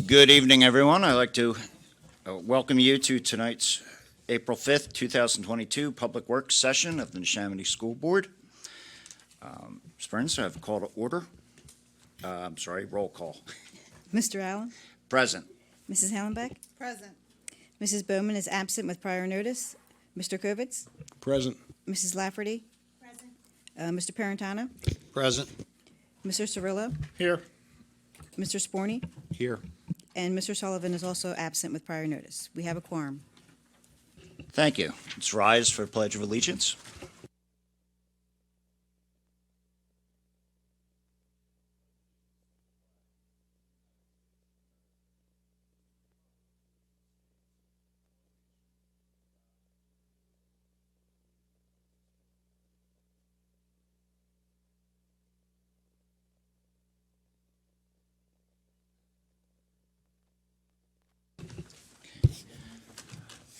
Good evening, everyone. I'd like to welcome you to tonight's April 5th, 2022 Public Works session of the Neshaminy School Board. Ms. Burns, I have a call to order. Roll call. Mr. Allen? Present. Mrs. Hallenbeck? Present. Mrs. Bowman is absent with prior notice. Mr. Kovitz? Present. Mrs. Lafferty? Present. Mr. Parentano? Present. Mr. Cirillo? Here. Mr. Sporny? Here. And Mr. Sullivan is also absent with prior notice. We have a quorum. Thank you. Let's rise for the Pledge of Allegiance.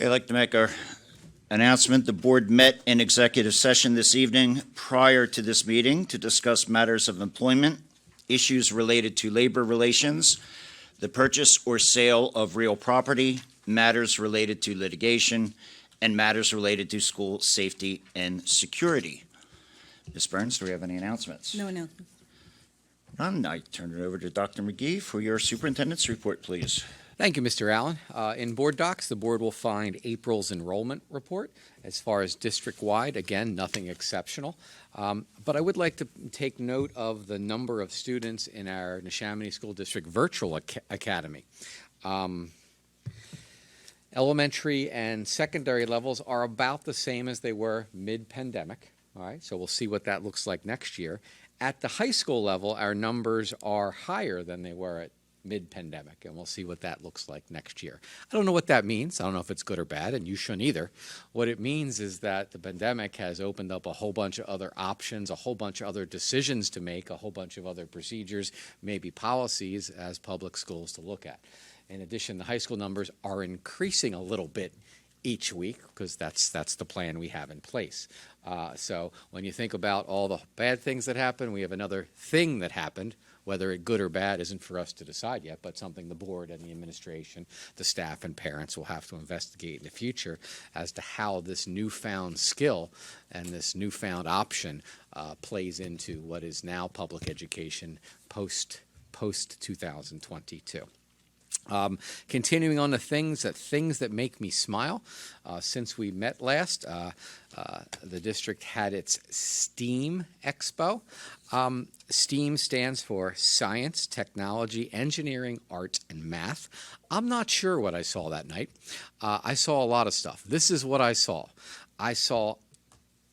I'd like to make our announcement. The board met in executive session this evening prior to this meeting to discuss matters of employment, issues related to labor relations, the purchase or sale of real property, matters related to litigation, and matters related to school safety and security. Ms. Burns, do we have any announcements? No announcements. None. I turn it over to Dr. McGee for your superintendent's report, please. Thank you, Mr. Allen. In board docs, the board will find April's enrollment report. As far as district-wide, again, nothing exceptional. But I would like to take note of the number of students in our Nishaminy School District Virtual Academy. Elementary and secondary levels are about the same as they were mid-pandemic. All right, so we'll see what that looks like next year. At the high school level, our numbers are higher than they were at mid-pandemic, and we'll see what that looks like next year. I don't know what that means. I don't know if it's good or bad, and you shouldn't either. What it means is that the pandemic has opened up a whole bunch of other options, a whole bunch of other decisions to make, a whole bunch of other procedures, maybe policies as public schools to look at. In addition, the high school numbers are increasing a little bit each week because that's the plan we have in place. So when you think about all the bad things that happen, we have another thing that happened. Whether it's good or bad isn't for us to decide yet, but something the board and the administration, the staff and parents will have to investigate in the future as to how this newfound skill and this newfound option plays into what is now public education post 2022. Continuing on to things that make me smile. Since we met last, the district had its STEAM Expo. STEAM stands for Science, Technology, Engineering, Art, and Math. I'm not sure what I saw that night. I saw a lot of stuff. This is what I saw. I saw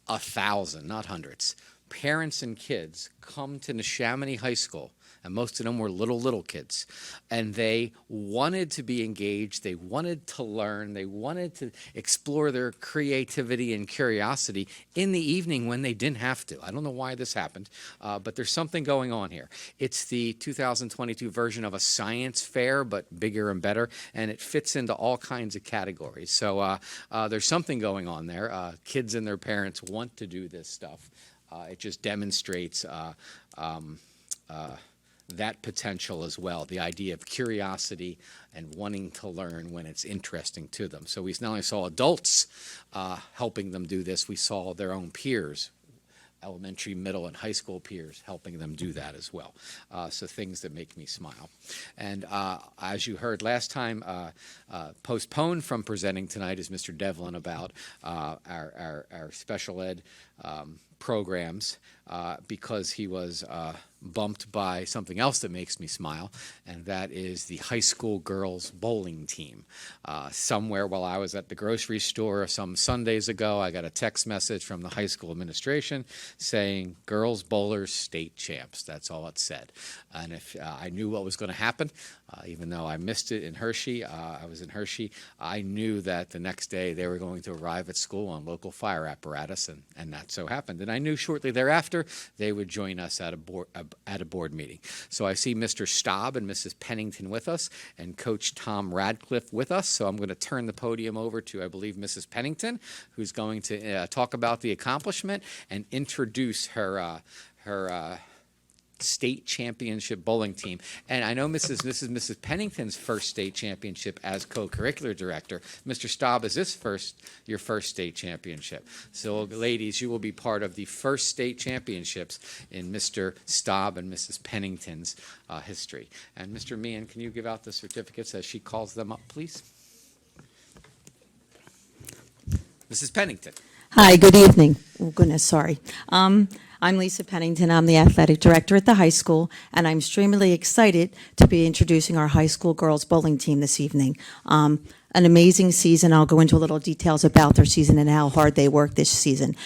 1,000, not hundreds, parents and kids come to Neshaminy High School, and most of them were little kids, and they wanted to be engaged, they wanted to learn, they wanted to explore their creativity and curiosity in the evening when they didn't have to. I don't know why this happened, but there's something going on here. It's the 2022 version of a science fair, but bigger and better, and it fits into all kinds of categories. So there's something going on there. Kids and their parents want to do this stuff. It just demonstrates that potential as well, the idea of curiosity and wanting to learn when it's interesting to them. So we not only saw adults helping them do this, we saw their own peers, elementary, middle, and high school peers helping them do that as well. So things that make me smile. And as you heard last time, postponed from presenting tonight is Mr. Devlin about our special ed programs because he was bumped by something else that makes me smile, and that is the high school girls bowling team. Somewhere while I was at the grocery store some Sundays ago, I got a text message from the high school administration saying, girls bowlers state champs. That's all it said. And if I knew what was going to happen, even though I missed it in Hershey, I was in Hershey, I knew that the next day they were going to arrive at school on local fire apparatus, and that so happened. And I knew shortly thereafter they would join us at a board meeting. So I see Mr. Staub and Mrs. Pennington with us, and Coach Tom Radcliffe with us. So I'm going to turn the podium over to, I believe, Mrs. Pennington, who's going to talk about the accomplishment and introduce her state championship bowling team. And I know this is Mrs. Pennington's first state championship as co-curricular director. Mr. Staub, is this your first state championship? So ladies, you will be part of the first state championships in Mr. Staub and Mrs. Pennington's history. And Mr. Meehan, can you give out the certificates as she calls them up, please? Mrs. Pennington. Hi, good evening. Oh, goodness, sorry. I'm Lisa Pennington. I'm the athletic director at the high school, and I'm extremely excited to be introducing our high school girls bowling team this evening. An amazing season. I'll go into a little details about their season and how hard they worked this season.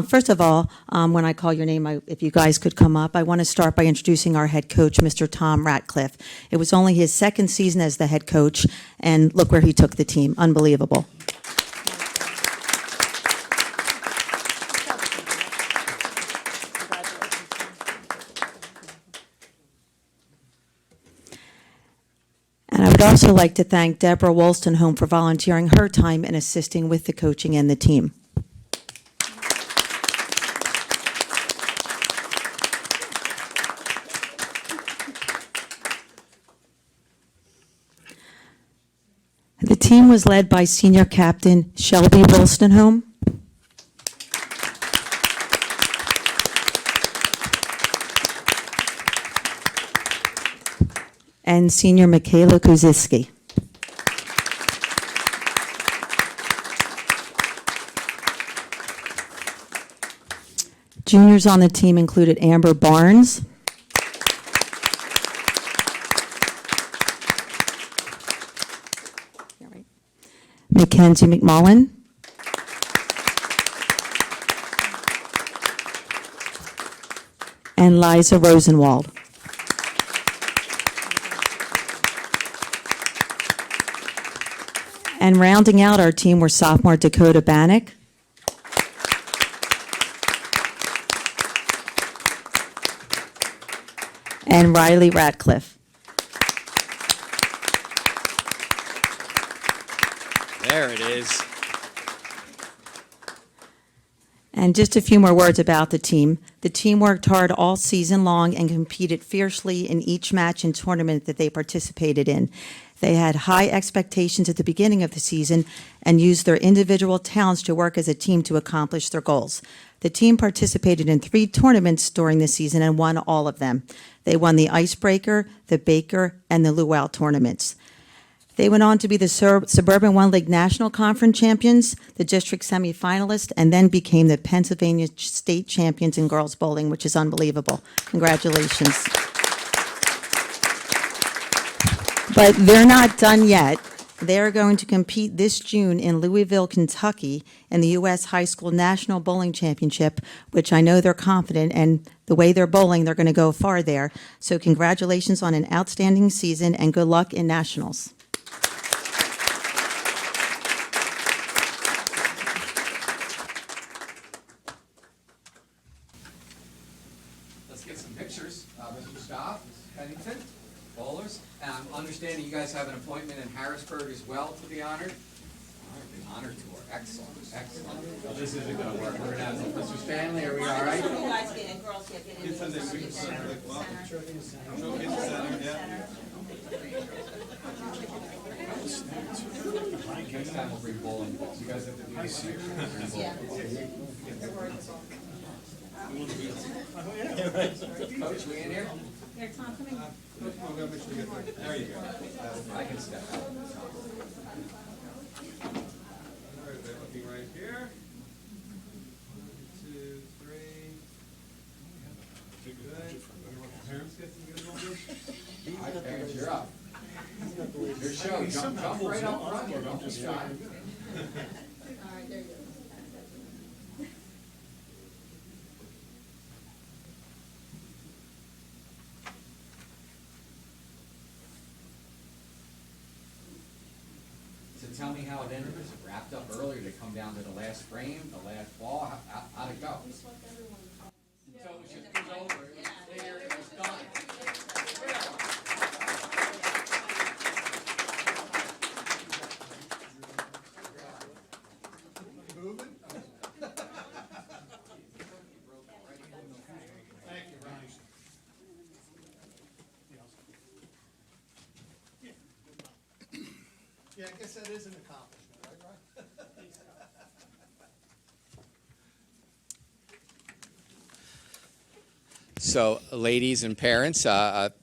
First of all, when I call your name, if you guys could come up, I want to start by introducing our head coach, Mr. Tom Ratcliffe. It was only his second season as the head coach, and look where he took the team. Unbelievable. And I would also like to thank Deborah Wolstenholme for volunteering her time and assisting with the coaching and the team. The team was led by senior captain Shelby Wolstenholme, and senior Michaela Kuziski. Juniors on the team included Amber Barnes, Mackenzie McMullen, and Liza Rosenwald. And rounding out our team were sophomore Dakota Bannock, and Riley Ratcliffe. There it is. And just a few more words about the team. The team worked hard all season long and competed fiercely in each match and tournament that they participated in. They had high expectations at the beginning of the season and used their individual talents to work as a team to accomplish their goals. The team participated in 3 tournaments during the season and won all of them. They won the Icebreaker, the Baker, and the Luau tournaments. They went on to be the Suburban One League National Conference champions, the district semifinalists, and then became the Pennsylvania state champions in girls bowling, which is unbelievable. Congratulations. But they're not done yet. They're going to compete this June in Louisville, Kentucky, in the U.S. High School National Bowling Championship, which I know they're confident, and the way they're bowling, they're going to go far there. So congratulations on an outstanding season, and good luck in nationals. Let's get some pictures. Mr. Staub, Mrs. Pennington, bowlers. And I'm understanding you guys have an appointment in Harrisburg as well to be honored. All right, the honor tour. Excellent, excellent. Well, this isn't going to work. We're going to have Mr. Stanley, are we all right? You guys get in, girls get in. Next time we'll bring bowling balls. You guys have to do this here. Yeah. Coach, we in here? Here, Tom, come in. There you go. I can step out. All right, they're looking right here. 1, 2, 3. Jump right up front here, don't be shy. So tell me how it ended. Was it wrapped up earlier to come down to the last frame, the last ball? How'd it go? So it was just over, it was clear, it was done. Yeah, I guess that is an accomplishment, right, Brian? So, ladies and parents,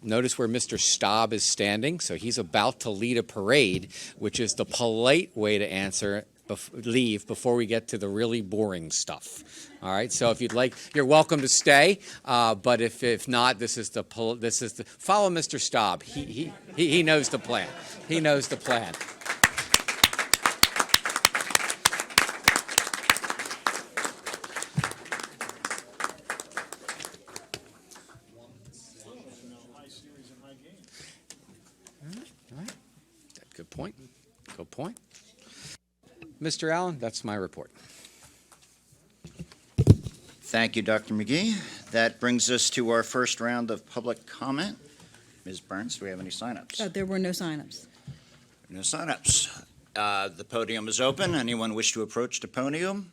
notice where Mr. Staub is standing. So he's about to lead a parade, which is the polite way to leave before we get to the really boring stuff. All right. So if you'd like, you're welcome to stay. But if not, this is the follow Mr. Staub. He knows the plan. He knows the plan. Good point. Good point. Mr. Allen, that's my report. Thank you, Dr. McGee. That brings us to our first round of public comment. Ms. Burns, do we have any signups? There were no signups. No signups. The podium is open. Anyone wish to approach the podium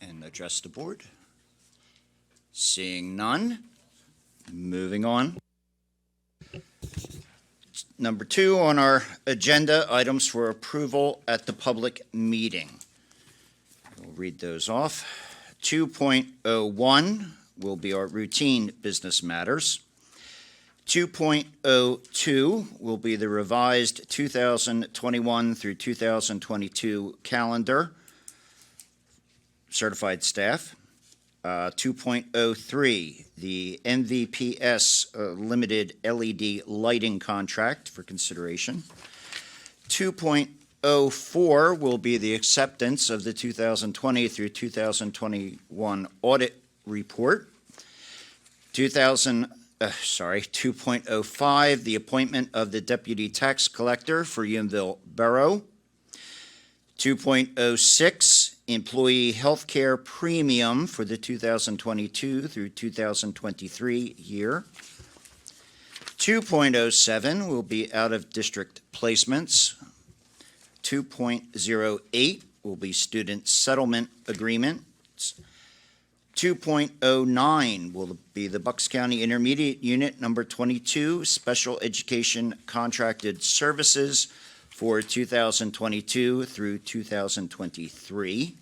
and address the board? Seeing none, moving on. Number 2 on our agenda, items for approval at the public meeting. We'll read those off. 2.01 will be our routine business matters. 2.02 will be the revised 2021 through 2022 calendar, certified staff. 2.03, the MVPS limited LED lighting contract for consideration. 2.04 will be the acceptance of the 2020 through 2021 audit report. 2.05, the appointment of the deputy tax collector for Unionville Borough. 2.06, employee health care premium for the 2022 through 2023 year. 2.07 will be out-of-district placements. 2.08 will be student settlement agreements. 2.09 will be the Bucks County Intermediate Unit Number 22 Special Education Contracted Services for 2022 through 2023.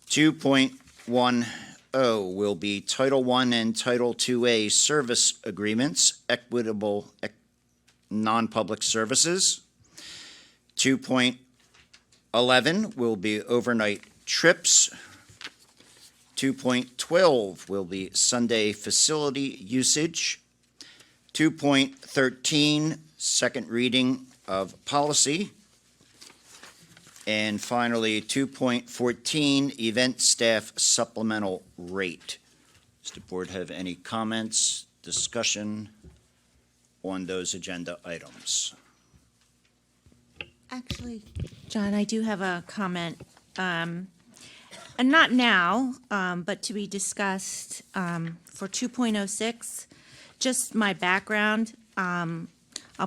2.10 will be Title I and Title IIA service agreements, equitable non-public services. 2.11 will be overnight trips. 2.12 will be Sunday facility usage. 2.13, second reading of policy. And finally, 2.14, event staff supplemental rate. Does the board have any comments, discussion on those agenda items? Actually, John, I do have a comment. And not now, but to be discussed for 2.06, just my background. I'll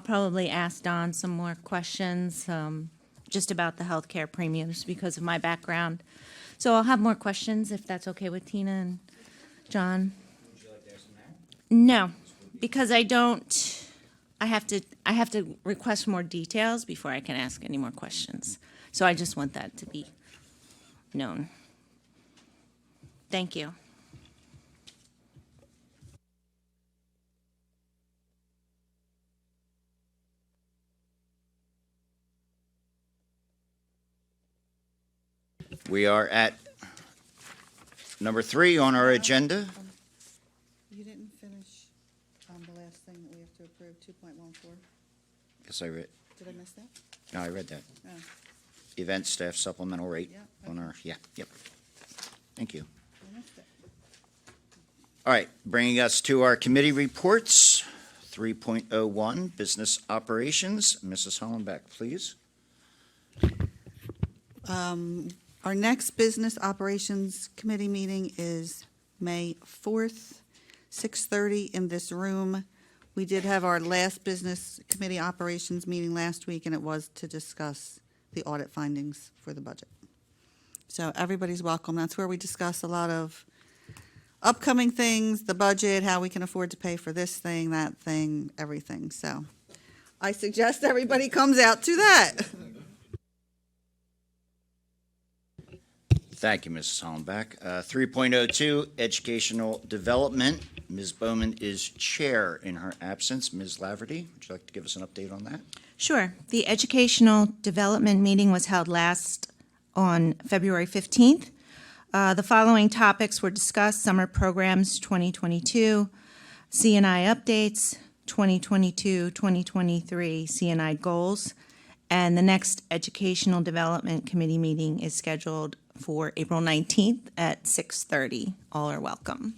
probably ask Don some more questions just about the healthcare premiums because of my background. So I'll have more questions if that's okay with Tina and John. Would you like to ask them now? No, because I don't. I have to request more details before I can ask any more questions. So I just want that to be known. Thank you. We are at number 3 on our agenda. You didn't finish the last thing that we have to approve, 2.14. Yes, I read. Did I miss that? No, I read that. Oh. Event staff supplemental rate Yeah, on our, yep. Thank you. I missed it. All right, bringing us to our committee reports. 3.01, business operations. Mrs. Hollenbeck, please. Our next Business Operations Committee meeting is May 4th, 6:30 in this room. We did have our last Business Committee Operations meeting last week, and it was to discuss the audit findings for the budget. So everybody's welcome. That's where we discuss a lot of upcoming things, the budget, how we can afford to pay for this thing, that thing, everything. So I suggest everybody comes out to that. Thank you, Mrs. Hollenbeck. 3.02, educational development. Ms. Bowman is chair in her absence. Ms. Laverty, would you like to give us an update on that? Sure. The educational development meeting was held last on February 15th. The following topics were discussed: summer programs 2022, C&I updates, 2022-2023 C&I goals, and the next Educational Development Committee meeting is scheduled for April 19th at 6:30. All are welcome.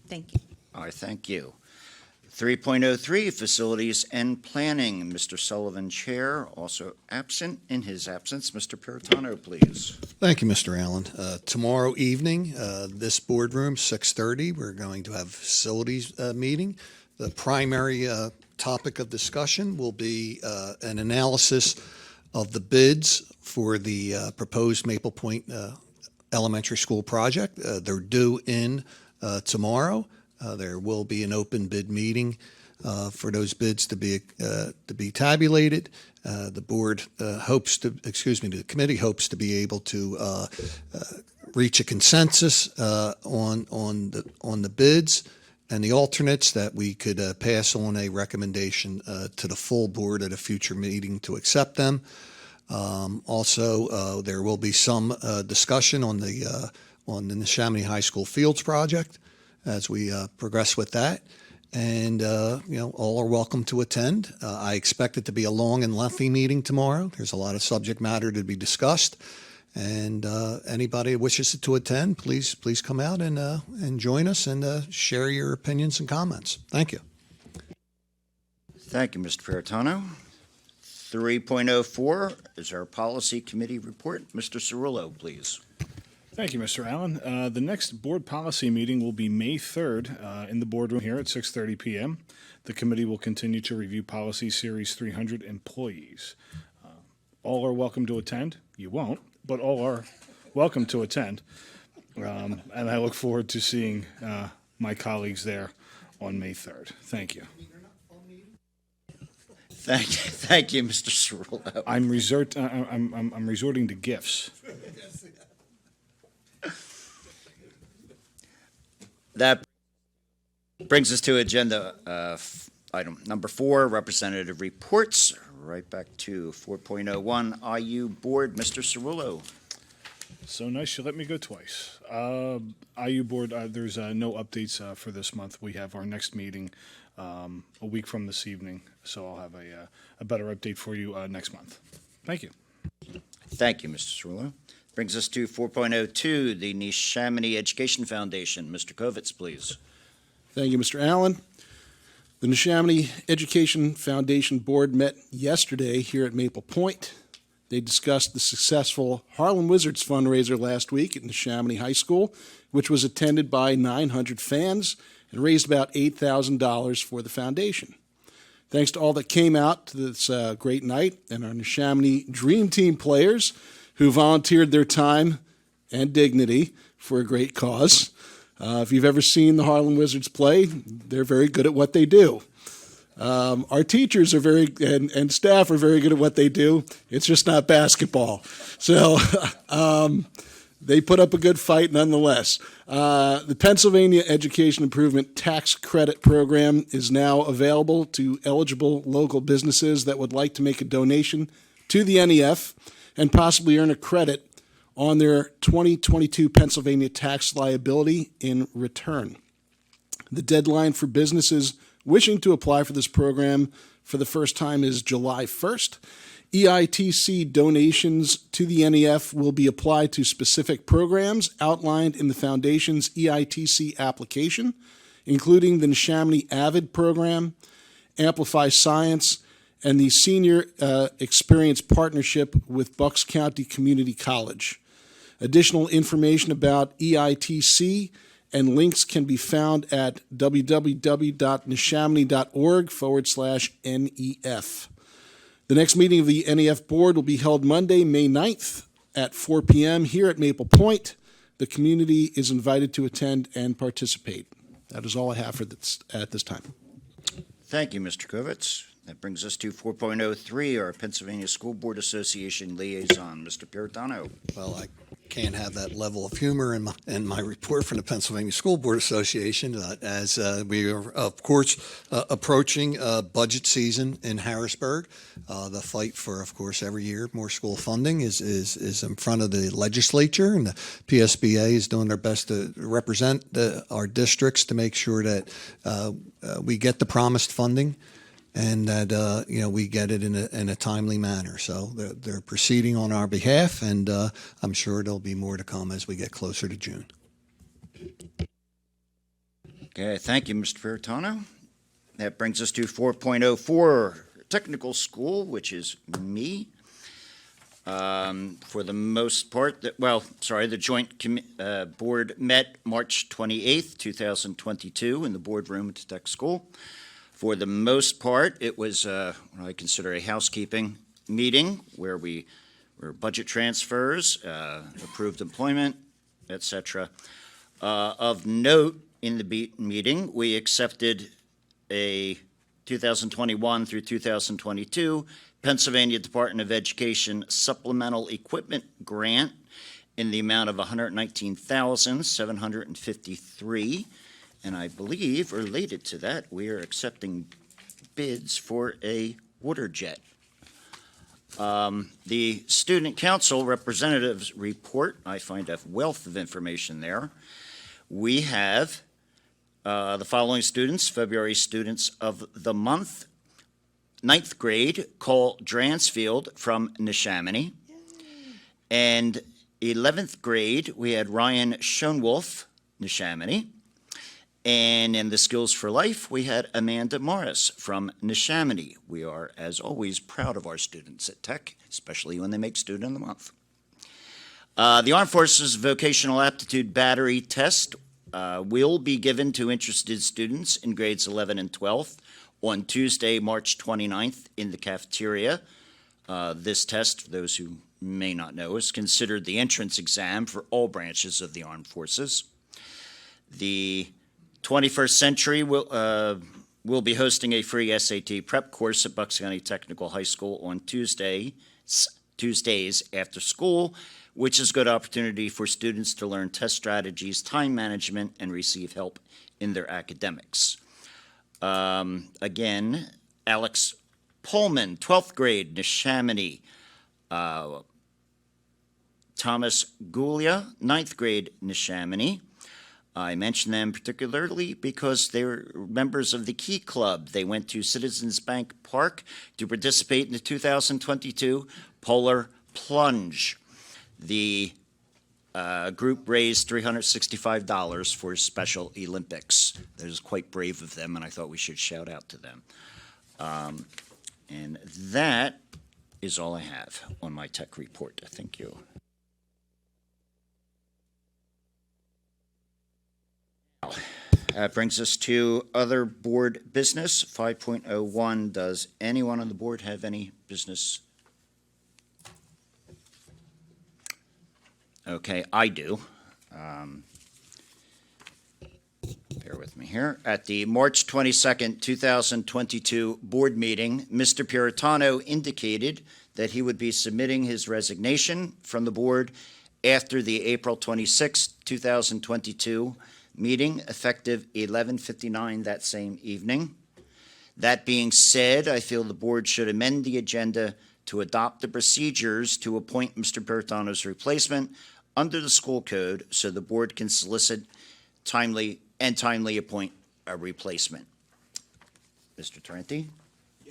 Thank you. All right, thank you. 3.03, facilities and planning. Mr. Sullivan, chair, also absent. In his absence, Mr. Peritano, please. Thank you, Mr. Allen. Tomorrow evening, this boardroom, 6:30, we're going to have facilities meeting. The primary topic of discussion will be an analysis of the bids for the proposed Maple Point Elementary School project. They're due in tomorrow. There will be an open bid meeting for those bids to be tabulated. The committee hopes to be able to reach a consensus on the bids and the alternates, that we could pass on a recommendation to the full board at a future meeting to accept them. Also, there will be some discussion on the Neshaminy High School Fields project as we progress with that. And, all are welcome to attend. I expect it to be a long and lengthy meeting tomorrow. There's a lot of subject matter to be discussed. And anybody who wishes to attend, please come out and join us and share your opinions and comments. Thank you. Thank you, Mr. Peritano. 3.04 is our policy committee report. Mr. Cerullo, please. Thank you, Mr. Allen. The next board policy meeting will be May 3rd in the boardroom here at 6:30 p.m. The committee will continue to review Policy Series 300 employees. All are welcome to attend. You won't, but all are welcome to attend. And I look forward to seeing my colleagues there on May 3rd. Thank you. Thank you, Mr. Cerullo. I'm resorting to gifts. That brings us to agenda item number 4, representative reports. Right back to 4.01, IU Board. Mr. Cerullo. So nice you let me go twice. IU Board, there's no updates for this month. We have our next meeting a week from this evening, so I'll have a better update for you next month. Thank you. Thank you, Mr. Cerullo. Brings us to 4.02, the Nishaminy Education Foundation. Mr. Kovitz, please. Thank you, Mr. Allen. The Nishaminy Education Foundation Board met yesterday here at Maple Point. They discussed the successful Harlem Wizards fundraiser last week at Nishaminy High School, which was attended by 900 fans and raised about $8,000 for the foundation. Thanks to all that came out to this great night and our Neshaminy Dream Team players who volunteered their time and dignity for a great cause. If you've ever seen the Harlem Wizards play, they're very good at what they do. Our teachers are and staff are very good at what they do. It's just not basketball. So they put up a good fight nonetheless. The Pennsylvania Education Improvement Tax Credit Program is now available to eligible local businesses that would like to make a donation to the NEF and possibly earn a credit on their 2022 Pennsylvania tax liability in return. The deadline for businesses wishing to apply for this program for the first time is July 1st. EITC donations to the NEF will be applied to specific programs outlined in the Foundation's EITC application, including the Neshaminy Avid program, Amplify Science, and the Senior Experience Partnership with Bucks County Community College. Additional information about EITC and links can be found at www.nishaminy.org/NEF. The next meeting of the NEF Board will be held Monday, May 9th at 4 p.m. here at Maple Point. The community is invited to attend and participate. That is all I have for this, at this time. Thank you, Mr. Kovitz. That brings us to 4.03, our Pennsylvania School Board Association Liaison. Mr. Puritano. Well, I can't have that level of humor in my report from the Pennsylvania School Board Association, as we are, of course, approaching budget season in Harrisburg. The fight for, of course, every year more school funding is in front of the legislature, and the PSBA is doing their best to represent our districts to make sure that we get the promised funding, and that we get it in a timely manner. So they're proceeding on our behalf, and I'm sure there'll be more to come as we get closer to June. Okay, thank you, Mr. Puritano. That brings us to 4.04, Technical School, which is me. For the most part, the joint board met March 28th, 2022 in the boardroom at the tech school. For the most part, it was what I consider a housekeeping meeting where budget transfers, approved employment, etc. Of note in the meeting, we accepted a 2021 through 2022 Pennsylvania Department of Education supplemental equipment grant in the amount of $119,753. And I believe, related to that, we are accepting bids for a water jet. The Student Council Representatives Report, I find a wealth of information there. We have the following students, February students of the month. 9th grade, Cole Dransfield from Nishaminy. And 11th grade, we had Ryan Schoenwolf, Nishaminy. And in the Skills for Life, we had Amanda Morris from Nishaminy. We are, as always, proud of our students at Tech, especially when they make Student of the Month. The Armed Forces Vocational Aptitude Battery Test will be given to interested students in grades 11 and 12 on Tuesday, March 29th in the cafeteria. This test, for those who may not know, is considered the entrance exam for all branches of the Armed Forces. The 21st Century will be hosting a free SAT prep course at Bucks County Technical High School on Tuesdays after school, which is a good opportunity for students to learn test strategies, time management, and receive help in their academics. Again, Alex Pullman, 12th grade, Neshaminy. Thomas Gulia, 9th grade, Neshaminy. I mention them particularly because they're members of the Key Club. They went to Citizens Bank Park to participate in the 2022 Polar Plunge. The group raised $365 for Special Olympics. That is quite brave of them, and I thought we should shout out to them. And that is all I have on my tech report. Thank you. That brings us to other board business, 5.01. Does anyone on the board have any business? Okay, I do. Bear with me here. At the March 22nd, 2022 board meeting, Mr. Puritano indicated that he would be submitting his resignation from the board after the April 26, 2022 meeting, effective 11:59 that same evening. That being said, I feel the board should amend the agenda to adopt the procedures to appoint Mr. Puritano's replacement under the school code so the board can solicit timely appoint a replacement. Mr. Tarenti?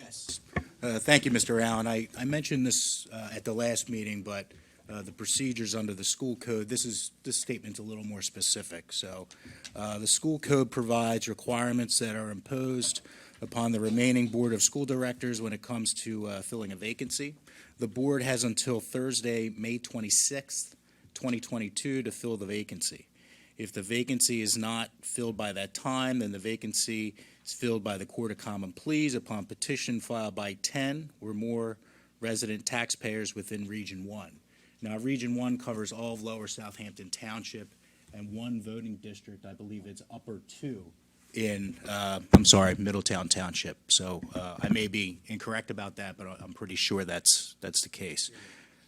Yes. Thank you, Mr. Allen. I mentioned this at the last meeting, but the procedures under the school code, this statement's a little more specific. So the school code provides requirements that are imposed upon the remaining Board of School Directors when it comes to filling a vacancy. The board has until Thursday, May 26th, 2022, to fill the vacancy. If the vacancy is not filled by that time, then the vacancy is filled by the Court of Common Pleas upon petition filed by 10 or more resident taxpayers within Region 1. Now, Region 1 covers all of Lower Southampton Township and one voting district, I believe it's Upper 2 in, Middletown Township. So I may be incorrect about that, but I'm pretty sure that's the case.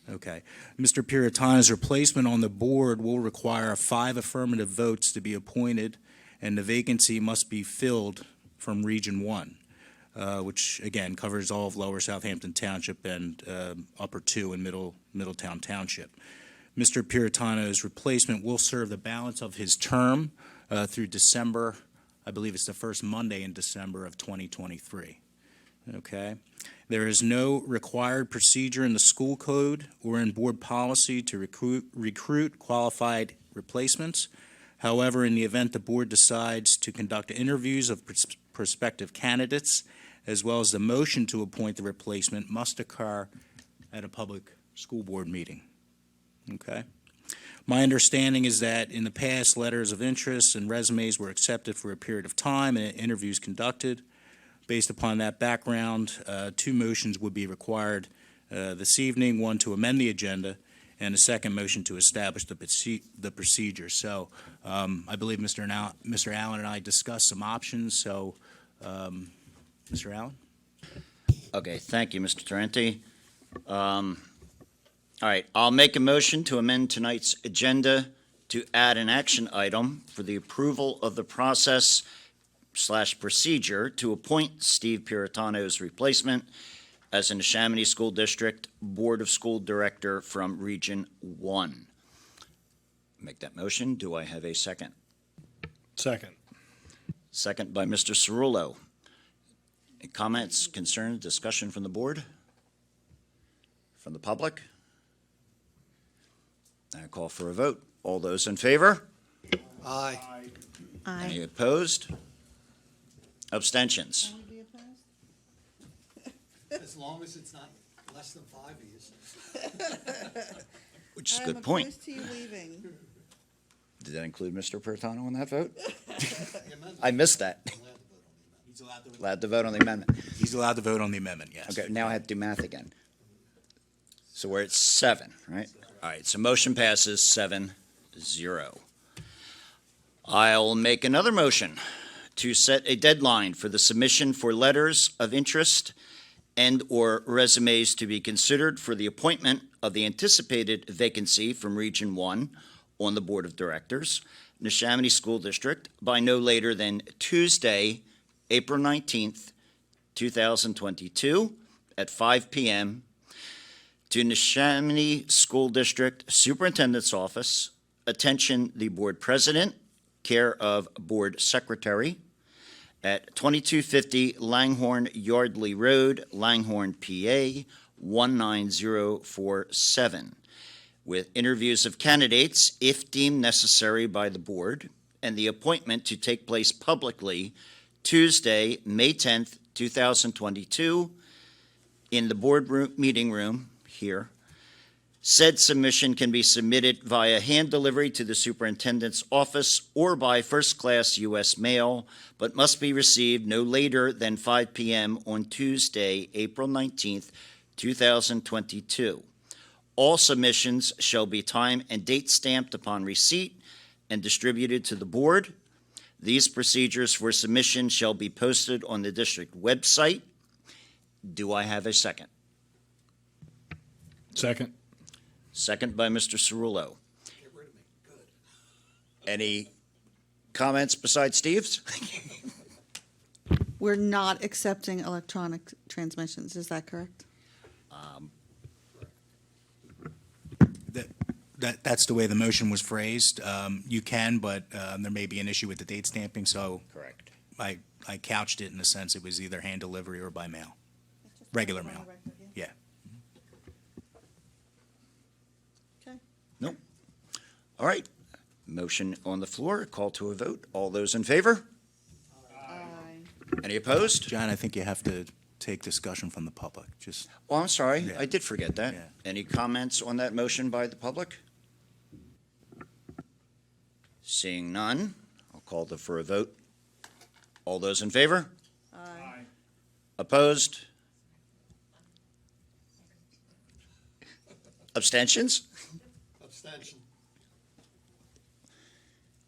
Okay. Mr. Piratana's replacement on the board will require 5 affirmative votes to be appointed, and the vacancy must be filled from Region 1, which, again, covers all of Lower Southampton Township and Upper 2 and Middletown Township. Mr. Piratana's replacement will serve the balance of his term through December, I believe it's the first Monday in December of 2023. Okay? There is no required procedure in the school code or in board policy to recruit qualified replacements. However, in the event the board decides to conduct interviews of prospective candidates, as well as the motion to appoint the replacement, must occur at a public school board meeting. Okay? My understanding is that in the past, letters of interest and resumes were accepted for a period of time and interviews conducted. Based upon that background, 2 motions would be required this evening, one to amend the agenda and a second motion to establish the procedure. So I believe Mr. Allen and I discussed some options. So, Mr. Allen? Okay, thank you, Mr. Tarenti. All right, I'll make a motion to amend tonight's agenda to add an action item for the approval of the process/procedure to appoint Steve Piratano's replacement as a Neshaminy School District Board of School Director from Region 1. Make that motion. Do I have a second? Second. Second by Mr. Cerullo. Any comments, concerns, discussion from the board? From the public? I call for a vote. All those in favor? Aye. Any opposed? Abstentions? As long as it's not less than 5 years. Which is a I'm good point. opposed to you leaving. Did that include Mr. Pertano in that vote? I missed that. He's allowed to, Allowed to vote on the amendment. he's allowed to vote on the amendment, yes. Okay, now I have to do math again. So we're at 7, right? All right, so motion passes 7-0. I'll make another motion to set a deadline for the submission for letters of interest and/or resumes to be considered for the appointment of the anticipated vacancy from Region 1 on the Board of Directors, Nishaminy School District, by no later than Tuesday, April 19th, 2022, at 5 p.m., to Nishaminy School District Superintendent's Office, attention the Board President, care of Board Secretary, at 2250 Langhorne Yardley Road, Langhorne, PA, 19047, with interviews of candidates, if deemed necessary by the board, and the appointment to take place publicly Tuesday, May 10th, 2022, in the board meeting room here. Said submission can be submitted via hand delivery to the superintendent's office or by first-class U.S. mail, but must be received no later than 5 p.m. on Tuesday, April 19th, 2022. All submissions shall be time and date stamped upon receipt and distributed to the board. These procedures for submission shall be posted on the district website. Do I have a second? Second. Second by Mr. Cerullo. Any comments besides Steve's? We're not accepting electronic transmissions, is that correct? That's the way the motion was phrased. You can, but there may be an issue with the date stamping, so Correct. I couched it in the sense it was either hand delivery or by mail. Regular mail. Yeah. Okay. Nope. All right. Motion on the floor, call to a vote. All those in favor? Any opposed? John, I think you have to take discussion from the public. Just, Oh, I'm sorry, Yeah. I did forget that. Yeah. Any comments on that motion by the public? Seeing none, I'll call for a vote. All those in favor? Aye. Opposed? Abstentions? Abstention.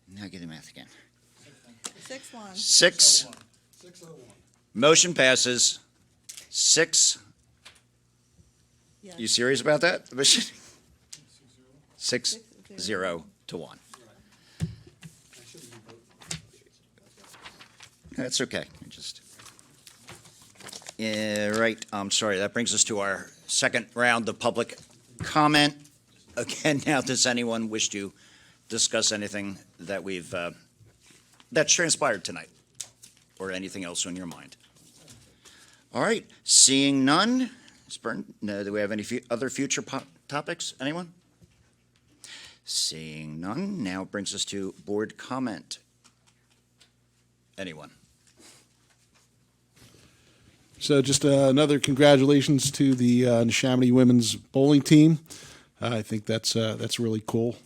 Now get the math again. 6-1. 601. Motion passes 6. Yes. You serious about that? 6-0 to 1. That's okay. Right, I'm sorry. That brings us to our second round of public comment. Again, now, does anyone wish to discuss anything that that's transpired tonight? Or anything else on your mind? All right, seeing none. Ms. Byrne, do we have any other future topics? Anyone? Seeing none, now brings us to board comment. Anyone? So just another congratulations to the Neshaminy women's bowling team. I think that's really cool.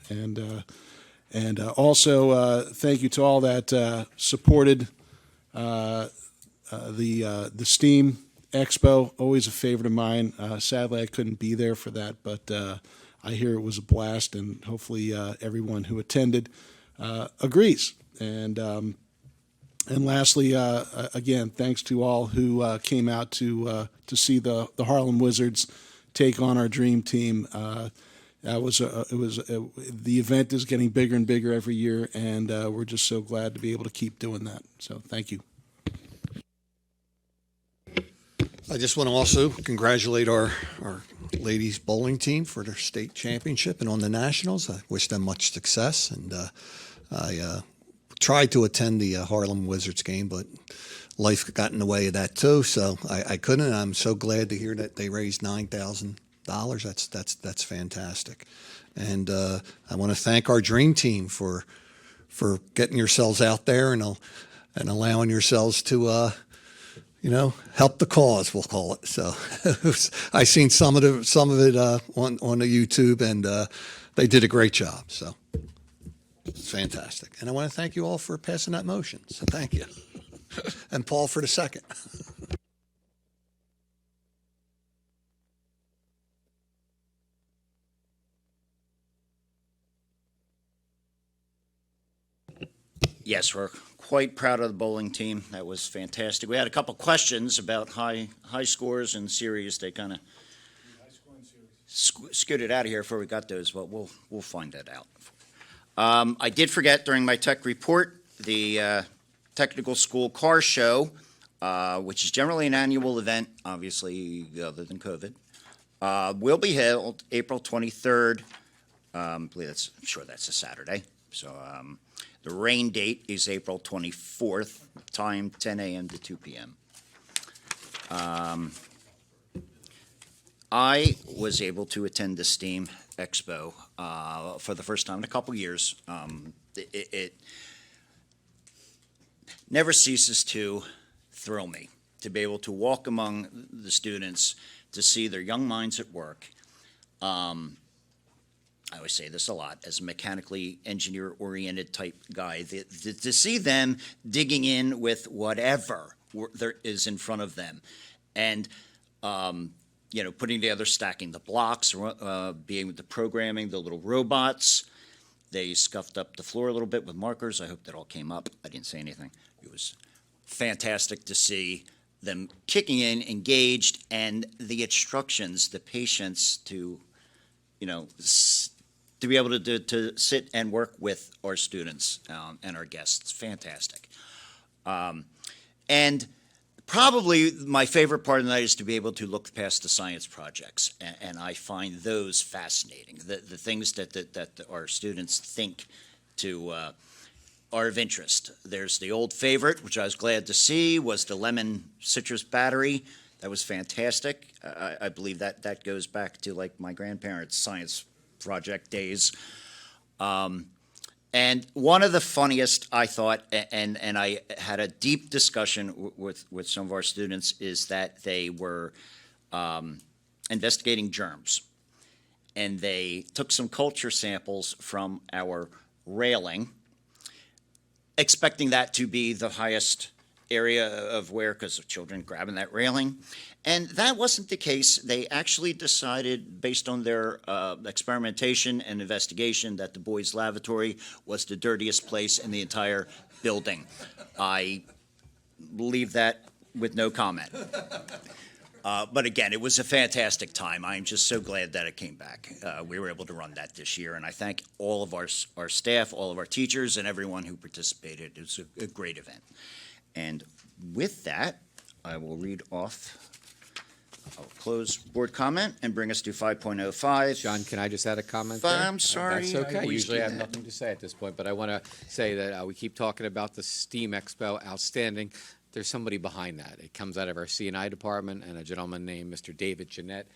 And also thank you to all that supported the STEAM Expo. Always a favorite of mine. Sadly, I couldn't be there for that, but I hear it was a blast, and hopefully everyone who attended agrees. And lastly, again, thanks to all who came out to see the Harlem Wizards take on our dream team. The event is getting bigger and bigger every year, and we're just so glad to be able to keep doing that. So thank you. I just want to also congratulate our ladies bowling team for their state championship and on the nationals. I wish them much success, and I tried to attend the Harlem Wizards game, but life got in the way of that too, so I couldn't. I'm so glad to hear that they raised $9,000. That's fantastic, and I want to thank our dream team for getting yourselves out there and allowing yourselves to help the cause, we'll call it. So I seen some of it on the YouTube, and they did a great job. So it's fantastic, and I want to thank you all for passing that motion. So thank you, and Paul for the second. Yes, we're quite proud of the bowling team. That was fantastic. We had a couple questions about high scores and series. They kind of scooted out of here before we got those, but we'll find that out. I did forget during my tech report the technical school car show, which is generally an annual event, obviously other than COVID, will be held April 23rd. I'm sure that's a Saturday. So. The rain date is April 24th, time 10 a.m. to 2 p.m. I was able to attend the STEAM Expo for the first time in a couple years. It never ceases to thrill me to be able to walk among the students, to see their young minds at work. I always say this a lot, as a mechanically engineer-oriented type guy, to see them digging in with whatever there is in front of them, and putting together, stacking the blocks, being with the programming, the little robots. They scuffed up the floor a little bit with markers. I hope that all came up. I didn't say anything. It was fantastic to see them kicking in, engaged, and the instructions, the patience to be able to sit and work with our students and our guests. It's fantastic. And probably my favorite part of the night is to be able to look past the science projects, and I find those fascinating. The things that our students think are of interest. There's the old favorite, which I was glad to see, was the lemon citrus battery. That was fantastic. I believe that goes back to like my grandparents' science project days. And one of the funniest, I thought, and I had a deep discussion with some of our students, is that they were investigating germs. And they took some culture samples from our railing, expecting that to be the highest area of wear because of children grabbing that railing. And that wasn't the case. They actually decided, based on their experimentation and investigation, that the boys' lavatory was the dirtiest place in the entire building. I leave that with no comment. But again, it was a fantastic time. I'm just so glad that it came back. We were able to run that this year, and I thank all of our staff, all of our teachers, and everyone who participated. It was a great event. And with that, I will read off. I'll close board comment and bring us to 5.05. John, can I just add a comment there? I'm sorry. That's I okay. always Usually do I have that. nothing to say at this point, but I want to say that we keep talking about the STEAM Expo, outstanding. There's somebody behind that. It comes out of our C&I department, and a gentleman named Mr. David Jeanette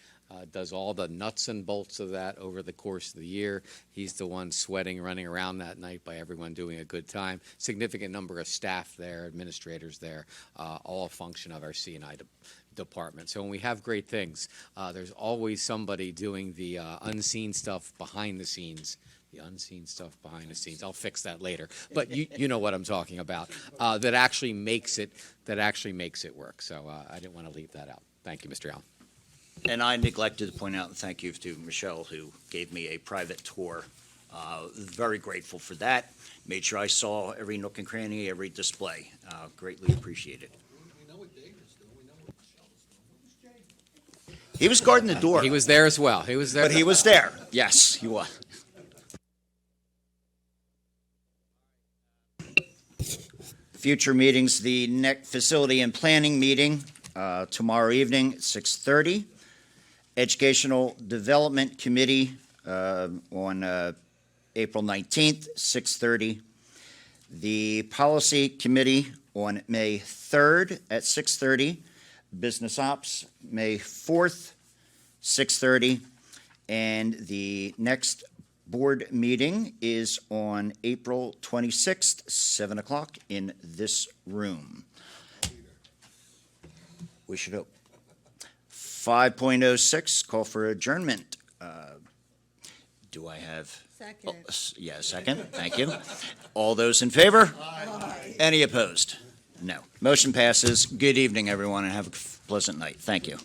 does all the nuts and bolts of that over the course of the year. He's the one sweating, running around that night by everyone doing a good time. Significant number of staff there, administrators there, all a function of our C&I department. So when we have great things, there's always somebody doing the unseen stuff behind the scenes. The unseen stuff behind the scenes. I'll fix that later. But you know what I'm talking about. That actually makes it work. So I didn't want to leave that out. Thank you, Mr. Allen. And I neglected to point out, and thank you to Michelle, who gave me a private tour. Very grateful for that. Made sure I saw every nook and cranny, every display. Greatly appreciated. He was guarding the door. He was there as well. He was there. But he was there. Yes, he was. Future meetings, the next facility and planning meeting tomorrow evening at 6:30. Educational Development Committee on April 19th, 6:30. The Policy Committee on May 3rd at 6:30. Business Ops, May 4th, 6:30. And the next board meeting is on April 26th, 7 o'clock in this room. We should hope. 5.06, call for adjournment. Do I have? Second. Yeah, second. Thank you. All those in favor? Aye. Any opposed? No. Motion passes. Good evening, everyone, and have a pleasant night. Thank you.